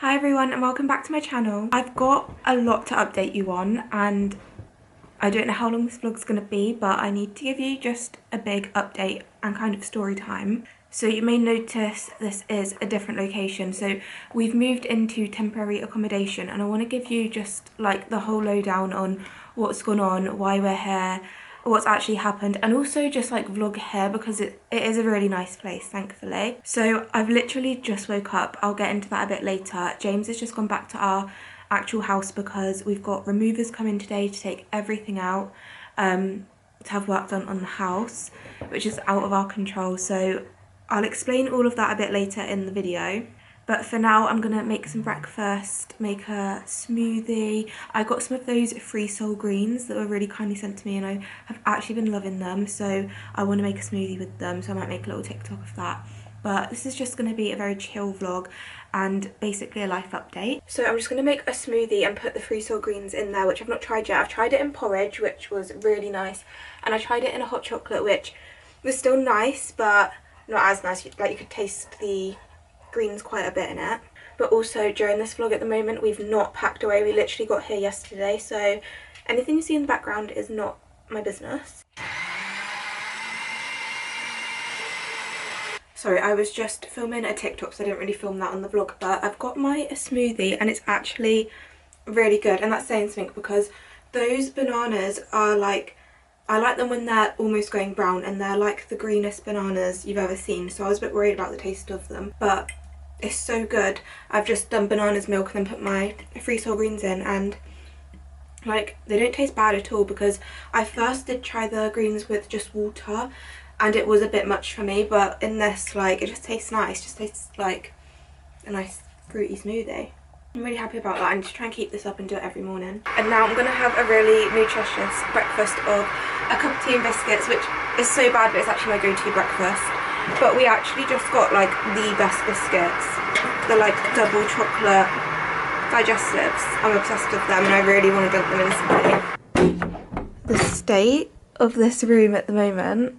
Hi everyone and welcome back to my channel. I've got a lot to update you on and I don't know how long this vlog's going to be, but I need to give you just a big update and kind of story time. So you may notice this is a different location. So we've moved into temporary accommodation and I want to give you just like the whole lowdown on what's gone on, why we're here, what's actually happened, and also just like vlog here because it is a really nice place, thankfully. So I've literally just woke up. I'll get into that a bit later. James has just gone back to our actual house because we've got removers coming today to take everything out, to have work done on the house, which is out of our control. So I'll explain all of that a bit later in the video. But for now, I'm going to make some breakfast, make a smoothie. I got some of those free soul greens that were really kindly sent to me and I have actually been loving them. So I want to make a smoothie with them, so I might make a little TikTok of that. But this is just going to be a very chill vlog and basically a life update. So I'm just going to make a smoothie and put the free soul greens in there, which I've not tried yet. I've tried it in porridge, which was really nice. And I tried it in a hot chocolate, which was still nice, but not as nice. Like, you could taste the greens quite a bit in it. But also during this vlog at the moment, we've not packed away. We literally got here yesterday, so anything you see in the background is not my business. Sorry, I was just filming a TikTok, so I didn't really film that on the vlog, but I've got my smoothie and it's actually really good, and that's saying something because those bananas are like, I like them when they're almost going brown and they're like the greenest bananas you've ever seen, so I was a bit worried about the taste of them, but it's so good. I've just done bananas milk and then put my free soul greens in, and like, they don't taste bad at all because I first did try the greens with just water and it was a bit much for me, but in this, like, it just tastes nice. It just tastes like a nice fruity smoothie. I'm really happy about that. I need to try and keep this up and do it every morning. And now I'm going to have a really nutritious breakfast of a cup of tea and biscuits, which is so bad, but it's actually my go-to breakfast. But we actually just got like the best biscuits. They're like double chocolate digestives. I'm obsessed with them and I really want to dunk them in something. The state of this room at the moment,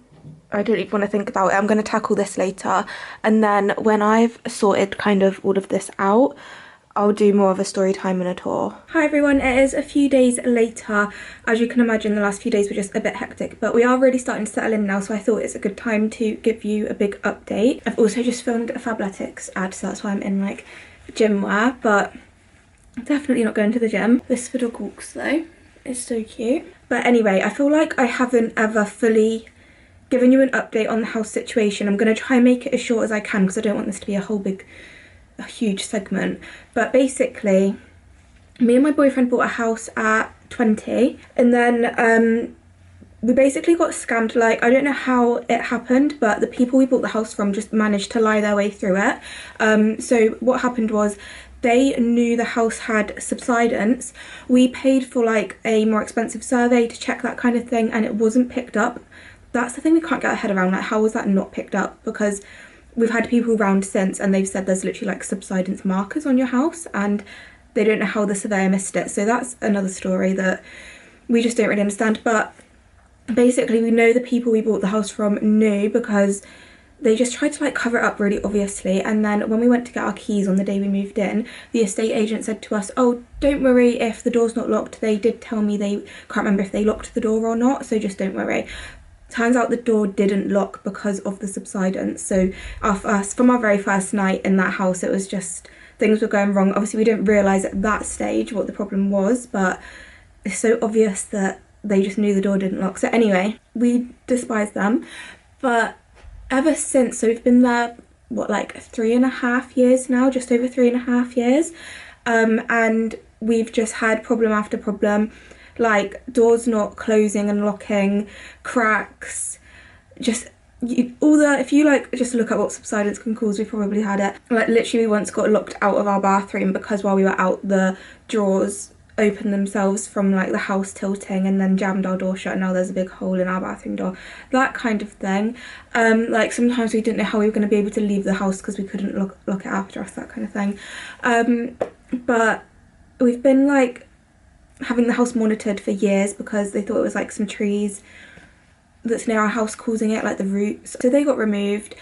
I don't even want to think about it. I'm going to tackle this later, and then when I've sorted kind of all of this out, I'll do more of a story time and a tour. Hi everyone, it is a few days later. As you can imagine, the last few days were just a bit hectic, but we are really starting to settle in now, so I thought it's a good time to give you a big update. I've also just filmed a Fabletics ad, so that's why I'm in like gym wear, but definitely not going to the gym. This for dog walks though, it's so cute. But anyway, I feel like I haven't ever fully given you an update on the house situation. I'm going to try and make it as short as I can because I don't want this to be a huge segment. But basically, me and my boyfriend bought a house at 20 and then we basically got scammed. Like, I don't know how it happened, but the people we bought the house from just managed to lie their way through it. So what happened was, they knew the house had subsidence. We paid for like a more expensive survey to check that kind of thing and it wasn't picked up. That's the thing we can't get our head around, like, how was that not picked up? Because we've had people round since and they've said there's literally like subsidence markers on your house and they don't know how the surveyor missed it. So that's another story that we just don't really understand. But basically, we know the people we bought the house from knew because they just tried to like cover it up really obviously. And then when we went to get our keys on the day we moved in, the estate agent said to us, oh, don't worry if the door's not locked. They did tell me they can't remember if they locked the door or not, so just don't worry. Turns out the door didn't lock because of the subsidence. So from our very first night in that house, it was just, things were going wrong. Obviously we didn't realise at that stage what the problem was, but it's so obvious that they just knew the door didn't lock. So anyway, we despise them. But ever since, so we've been there, what, like 3.5 years now, just over 3.5 years. And we've just had problem after problem. Like, doors not closing and locking, cracks, just if you like just look at what subsidence can cause, we probably had it. Like, literally we once got locked out of our bathroom because while we were out, the drawers opened themselves from like the house tilting and then jammed our door shut, and now there's a big hole in our bathroom door, that kind of thing. Like, sometimes we didn't know how we were going to be able to leave the house because we couldn't lock it after us, that kind of thing. But we've been like having the house monitored for years because they thought it was like some trees that's near our house causing it, like the roots. So they got removed.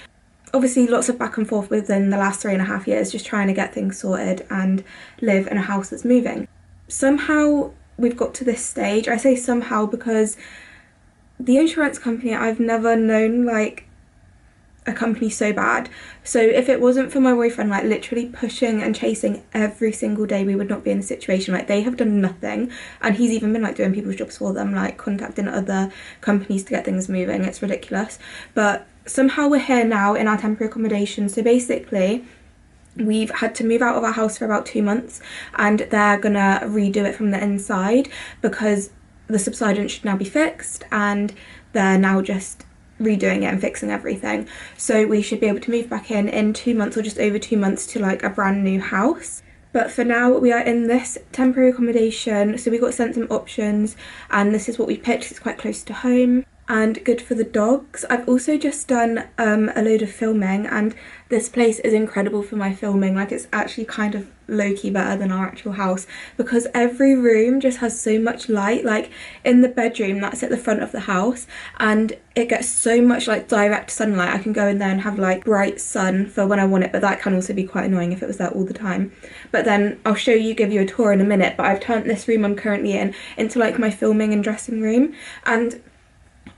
obviously lots of back and forth within the last 3.5 years, just trying to get things sorted and live in a house that's moving. Somehow we've got to this stage. I say somehow because the insurance company, I've never known like a company so bad. So if it wasn't for my boyfriend like literally pushing and chasing every single day, we would not be in a situation. Like, they have done nothing, and he's even been like doing people's jobs for them, like contacting other companies to get things moving. It's ridiculous. But somehow we're here now in our temporary accommodation. So basically we've had to move out of our house for about 2 months, and they're gonna redo it from the inside because the subsidence should now be fixed, and they're now just redoing it and fixing everything. So we should be able to move back in 2 months, or just over 2 months, to like a brand new house. But for now we are in this temporary accommodation. So we got sent some options, and this is what we picked. It's quite close to home and good for the dogs. I've also just done a load of filming, and this place is incredible for my filming. Like, it's actually kind of low-key better than our actual house because every room just has so much light. Like in the bedroom, that's at the front of the house, and it gets so much like direct sunlight. I can go in there and have like bright sun for when I want it, but that can also be quite annoying if it was there all the time. But then I'll show you, give you a tour in a minute, but I've turned this room I'm currently in into like my filming and dressing room, and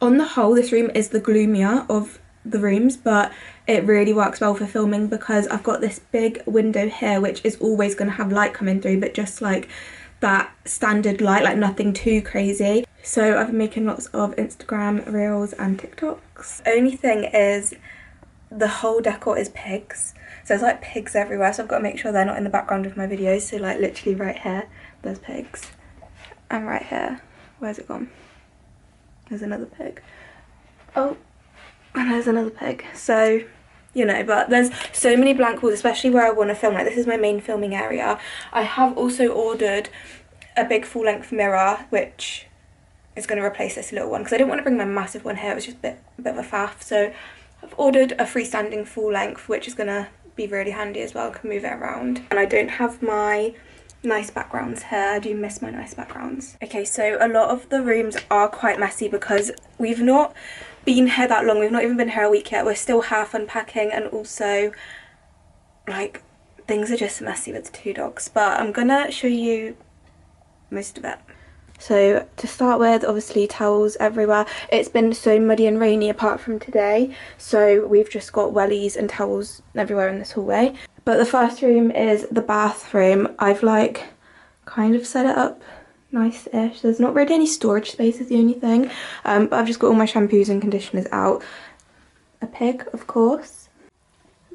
on the whole this room is the gloomier of the rooms, but it really works well for filming because I've got this big window here which is always going to have light coming through, but just like that standard light, like nothing too crazy. So I've been making lots of Instagram reels and TikToks. Only thing is the whole decor is pigs, so there's like pigs everywhere, so I've got to make sure they're not in the background of my videos. So like literally right here there's pigs, and right here, where's it gone? There's another pig. Oh, and there's another pig. So, you know, but there's so many blank walls, especially where I want to film. Like, this is my main filming area. I have also ordered a big full-length mirror, which is going to replace this little one, because I didn't want to bring my massive one here. It was just a bit of a faff. So I've ordered a freestanding full-length, which is going to be really handy as well. I can move it around. And I don't have my nice backgrounds here. I do miss my nice backgrounds. Okay, so a lot of the rooms are quite messy because we've not been here that long. We've not even been here a week yet. We're still half unpacking, and also like things are just messy with the 2 dogs, but I'm gonna show you most of it. So to start with, obviously towels everywhere. It's been so muddy and rainy apart from today, so we've just got wellies and towels everywhere in this hallway. But the first room is the bathroom. I've like kind of set it up nice-ish. There's not really any storage space is the only thing, but I've just got all my shampoos and conditioners out. A pig, of course.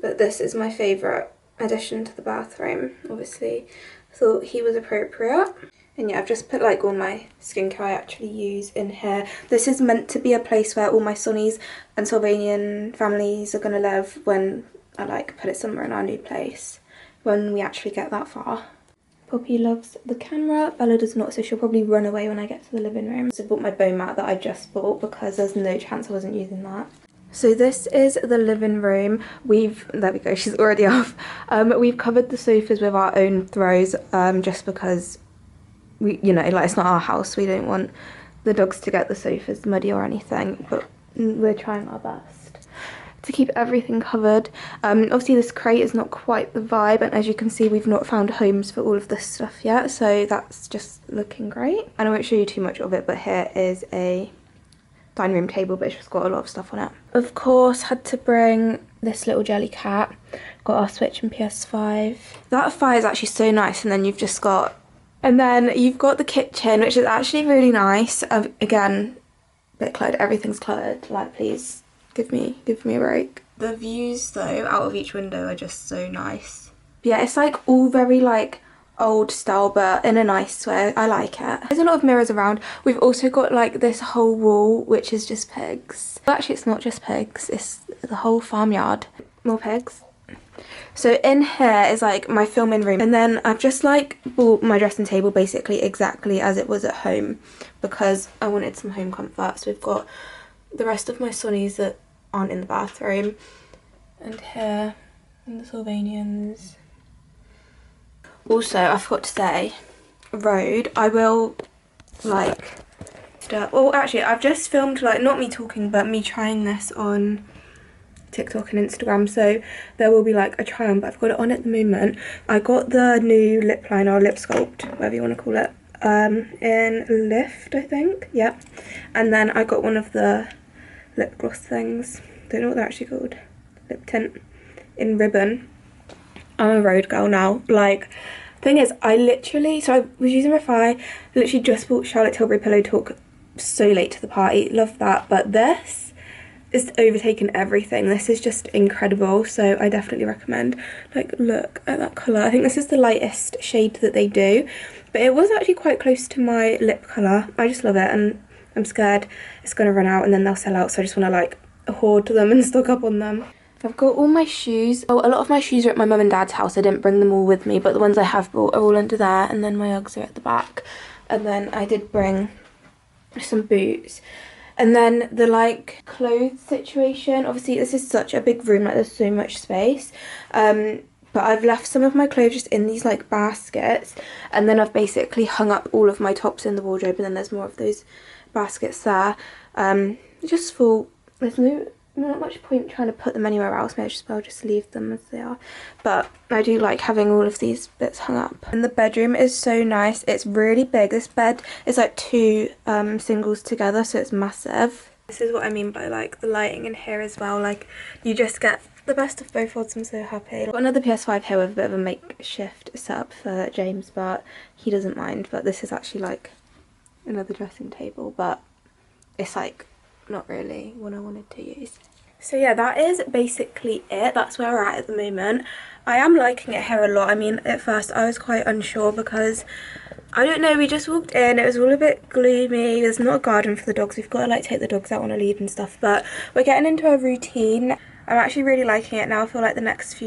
But this is my favourite addition to the bathroom. Obviously thought he was appropriate. And yeah, I've just put like all my skincare I actually use in here. This is meant to be a place where all my Sonnies and Sylvanian families are gonna live when I like put it somewhere in our new place, when we actually get that far. Poppy loves the camera. Bella does not, so she'll probably run away when I get to the living room. So I bought my bone mat that I just bought because there's no chance I wasn't using that. So this is the living room. There we go, she's already off. We've covered the sofas with our own throws, just because you know, like, it's not our house. We don't want the dogs to get the sofas muddy or anything, but we're trying our best to keep everything covered. Obviously this crate is not quite the vibe, and as you can see we've not found homes for all of this stuff yet, so that's just looking great. And I won't show you too much of it, but here is a dining room table, but it's just got a lot of stuff on it. Of course, had to bring this little jelly cat. Got our Switch and PS5. That fire is actually so nice, and then you've got the kitchen, which is actually really nice. Again, a bit cluttered. Everything's cluttered. Like, please give me a break. The views though out of each window are just so nice. Yeah, it's like all very like old style, but in a nice way. I like it. There's a lot of mirrors around. We've also got like this whole wall which is just pigs. Well, actually it's not just pigs, it's the whole farmyard. More pigs. So in here is like my filming room, and then I've just like bought my dressing table basically exactly as it was at home because I wanted some home comfort. So we've got the rest of my Sonnies that aren't in the bathroom, and here, and the Sylvanians. Also, I forgot to say, road, I will like, well actually I've just filmed like, not me talking but me trying this on TikTok and Instagram, so there will be like a try on, but I've got it on at the moment. I got the new lip liner or lip sculpt, whatever you want to call it, in Lift, I think. Yep. And then I got one of the lip gloss things, don't know what they're actually called, lip tint, in Ribbon. I'm a road girl now. Like, thing is, I was using Refy, literally just bought Charlotte Tilbury Pillow Talk so late to the party, love that, but this is overtaken everything. This is just incredible, so I definitely recommend. Like, look at that colour. I think this is the lightest shade that they do, but it was actually quite close to my lip colour. I just love it, and I'm scared it's going to run out and then they'll sell out, so I just want to like hoard them and stock up on them. I've got all my shoes. Oh, a lot of my shoes are at my mum and dad's house. I didn't bring them all with me, but the ones I have brought are all under there, and then my Uggs are at the back. And then I did bring some boots. And then the like clothes situation, obviously this is such a big room, like there's so much space, but I've left some of my clothes just in these like baskets, and then I've basically hung up all of my tops in the wardrobe, and then there's more of those baskets there. Just for, there's not much point trying to put them anywhere else, maybe I'll just leave them as they are, but I do like having all of these bits hung up. And the bedroom is so nice, it's really big. This bed is like two singles together, so it's massive. This is what I mean by like the lighting in here as well, like you just get the best of both worlds. I'm so happy. I've got another PS5 here with a bit of a makeshift setup for James, but he doesn't mind. But this is actually like another dressing table, but it's like not really what I wanted to use. So yeah, that is basically it. That's where we're at the moment. I am liking it here a lot. I mean, at first I was quite unsure because, I don't know, we just walked in, it was all a bit gloomy. There's not a garden for the dogs. We've got to like take the dogs out on a lead and stuff, but we're getting into a routine. I'm actually really liking it now. I feel like the next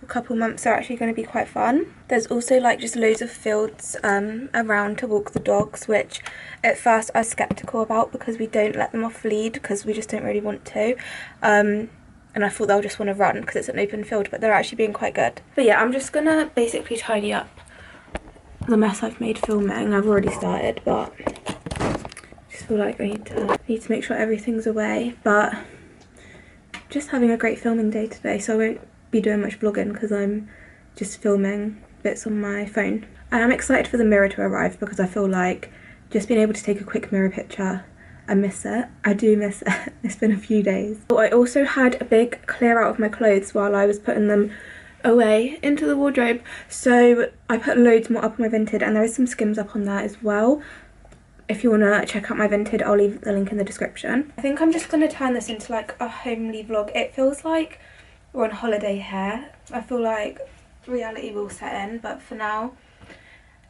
couple months are actually going to be quite fun. There's also like just loads of fields around to walk the dogs, which at first I was skeptical about because we don't let them off lead because we just don't really want to, and I thought they'll just want to run because it's an open field, but they're actually being quite good. But yeah, I'm just gonna basically tidy up the mess I've made filming. I've already started, but I just feel like I need to make sure everything's away. But just having a great filming day today, so I won't be doing much vlogging because I'm just filming bits on my phone. I am excited for the mirror to arrive because I feel like just being able to take a quick mirror picture, I miss it. I do miss it. It's been a few days. I also had a big clear out of my clothes while I was putting them away into the wardrobe, so I put loads more up on my Vinted, and there is some skims up on there as well. If you want to check out my Vinted, I'll leave the link in the description. I think I'm just going to turn this into like a homely vlog. It feels like we're on holiday here. I feel like reality will set in, but for now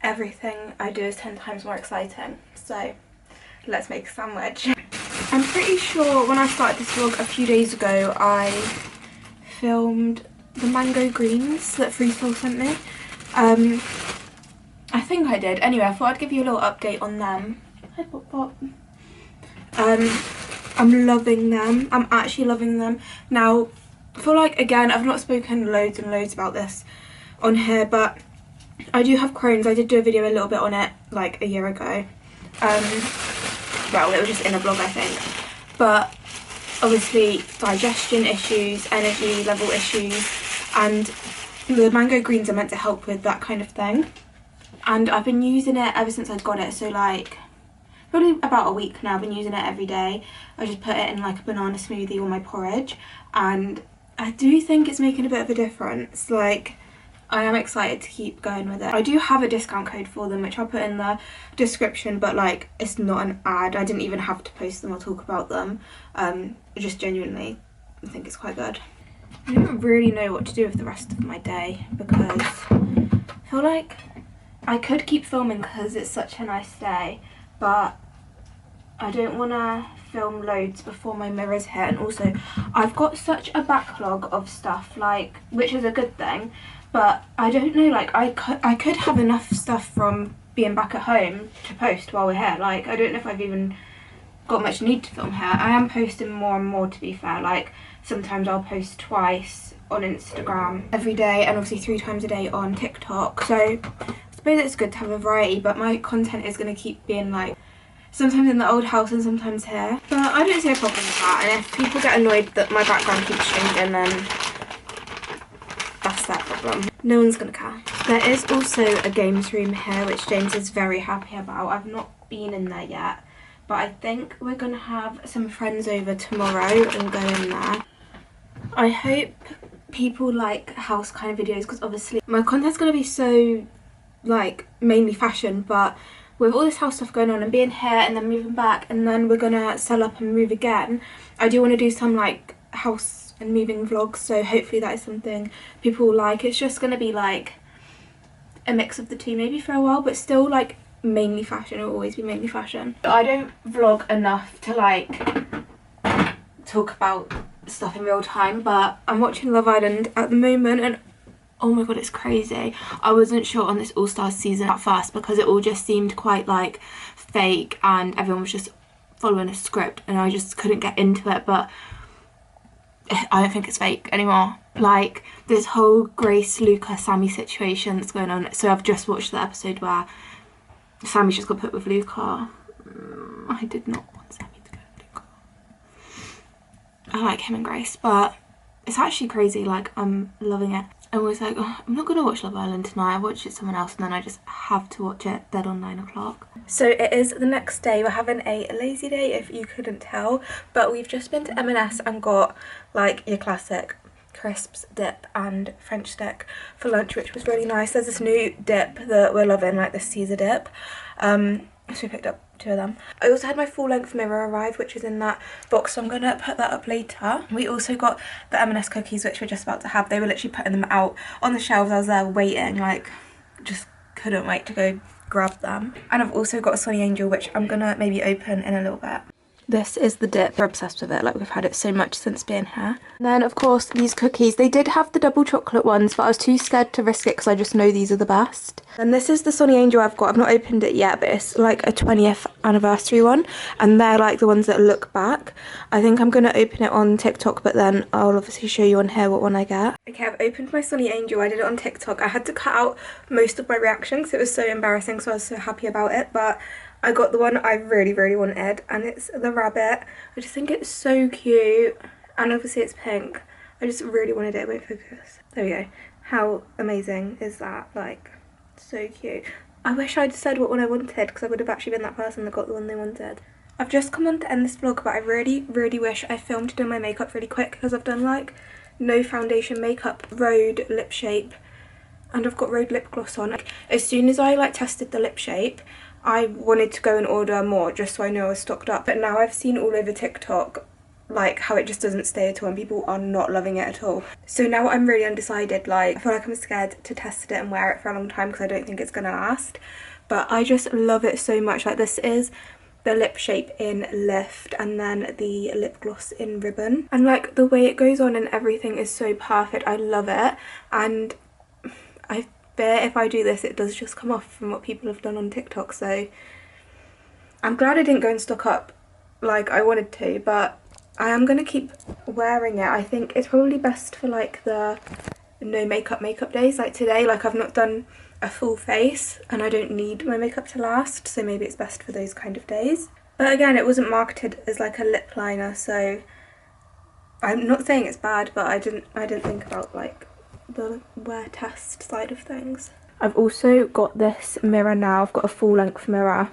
everything I do is 10 times more exciting. So let's make a sandwich. I'm pretty sure when I started this vlog a few days ago I filmed the mango greens that freesoul sent me. I think I did. Anyway, I thought I'd give you a little update on them. Hi Pop Pop. I'm loving them. I'm actually loving them. Now, I feel like, again, I've not spoken loads and loads about this on here, but I do have Crohn's. I did do a video a little bit on it like a year ago. Well, it was just in a vlog, I think. But obviously digestion issues, energy level issues, and the mango greens are meant to help with that kind of thing. And I've been using it ever since I got it, so like probably about a week now. I've been using it every day. I just put it in like a banana smoothie or my porridge, and I do think it's making a bit of a difference. Like, I am excited to keep going with it. I do have a discount code for them, which I'll put in the description, but like, it's not an ad. I didn't even have to post them or talk about them. Just genuinely, I think it's quite good. I don't really know what to do with the rest of my day because I feel like I could keep filming because it's such a nice day, but I don't want to film loads before my mirror's here. And also, I've got such a backlog of stuff, like, which is a good thing, but I don't know, like, I could have enough stuff from being back at home to post while we're here. Like, I don't know if I've even got much need to film here. I am posting more and more, to be fair. Like, sometimes I'll post twice on Instagram every day, and obviously 3 times a day on TikTok. So I suppose it's good to have a variety, but my content is going to keep being like sometimes in the old house and sometimes here. But I don't see a problem with that, and if people get annoyed that my background keeps changing, then that's their problem. No one's gonna care. There is also a games room here, which James is very happy about. I've not been in there yet, but I think we're gonna have some friends over tomorrow and go in there. I hope people like house kind of videos, because obviously my content's gonna be so like mainly fashion, but with all this house stuff going on and being here and then moving back and then we're gonna sell up and move again, I do want to do some like house and moving vlogs, so hopefully that is something people will like. It's just gonna be like a mix of the two maybe for a while, but still like mainly fashion. It will always be mainly fashion. I don't vlog enough to like talk about stuff in real time, but I'm watching Love Island at the moment and oh my god, it's crazy. I wasn't sure on this All Stars season at first because it all just seemed quite like fake and everyone was just following a script and I just couldn't get into it, but I don't think it's fake anymore. Like this whole Grace, Luca, Sammy situation that's going on. So I've just watched the episode where Sammy's just got put with Luca. I did not want Sammy to go with Luca. I like him and Grace, but it's actually crazy. Like I'm loving it. I was like, oh, I'm not going to watch Love Island tonight. I watched it someone else and then I just have to watch it dead on 9 o'clock. So it is the next day. We're having a lazy day if you couldn't tell, but we've just been to M&S and got like your classic crisps, dip and French stick for lunch, which was really nice. There's this new dip that we're loving, like the Caesar dip. So we picked up 2 of them. I also had my full length mirror arrive, which is in that box, so I'm gonna put that up later. We also got the M&S cookies, which we're just about to have. They were literally putting them out on the shelves. I was there waiting, like just couldn't wait to go grab them. And I've also got a Sonny Angel, which I'm gonna maybe open in a little bit. This is the dip. We're obsessed with it, like we've had it so much since being here. And then of course these cookies, they did have the double chocolate ones, but I was too scared to risk it because I just know these are the best. And this is the Sonny Angel I've got. I've not opened it yet, but it's like a 20th anniversary one, and they're like the ones that look back. I think I'm gonna open it on TikTok, but then I'll obviously show you on here what one I get. Okay, I've opened my Sonny Angel. I did it on TikTok. I had to cut out most of my reactions. It was so embarrassing, so I was so happy about it, but I got the one I really, really wanted, and it's the rabbit. I just think it's so cute, and obviously it's pink. I just really wanted it. It won't focus. There we go. How amazing is that? Like, so cute. I wish I'd said what one I wanted, because I would have actually been that person that got the one they wanted. I've just come on to end this vlog, but I really, really wish I filmed doing my makeup really quick, because I've done like no foundation makeup, Rhode lip shape, and I've got Rhode lip gloss on. As soon as I like tested the lip shape, I wanted to go and order more just so I know I was stocked up, but now I've seen all over TikTok like how it just doesn't stay at all and people are not loving it at all. So now I'm really undecided. Like I feel like I'm scared to test it and wear it for a long time because I don't think it's gonna last, but I just love it so much. Like this is the lip shape in Lift and then the lip gloss in Ribbon, and like the way it goes on and everything is so perfect. I love it, and I fear if I do this it does just come off from what people have done on TikTok, so I'm glad I didn't go and stock up like I wanted to, but I am going to keep wearing it. I think it's probably best for like the no makeup days like today. Like I've not done a full face and I don't need my makeup to last, so maybe it's best for those kind of days. But again, it wasn't marketed as like a lip liner, so I'm not saying it's bad, but I didn't think about like the wear test side of things. I've also got this mirror now. I've got a full length mirror,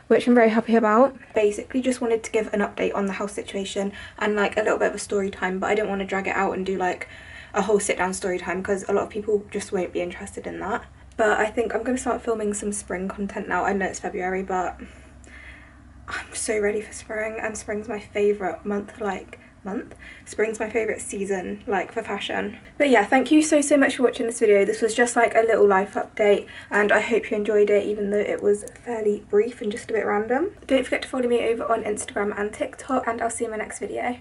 which I'm very happy about. Basically just wanted to give an update on the house situation and like a little bit of a story time, but I don't want to drag it out and do like a whole sit down story time because a lot of people just won't be interested in that. But I think I'm going to start filming some spring content now. I know it's February, but I'm so ready for spring, and spring's my favourite spring's my favourite season like for fashion. But yeah, thank you so much for watching this video. This was just like a little life update and I hope you enjoyed it, even though it was fairly brief and just a bit random. Don't forget to follow me over on Instagram and TikTok, and I'll see you in my next video.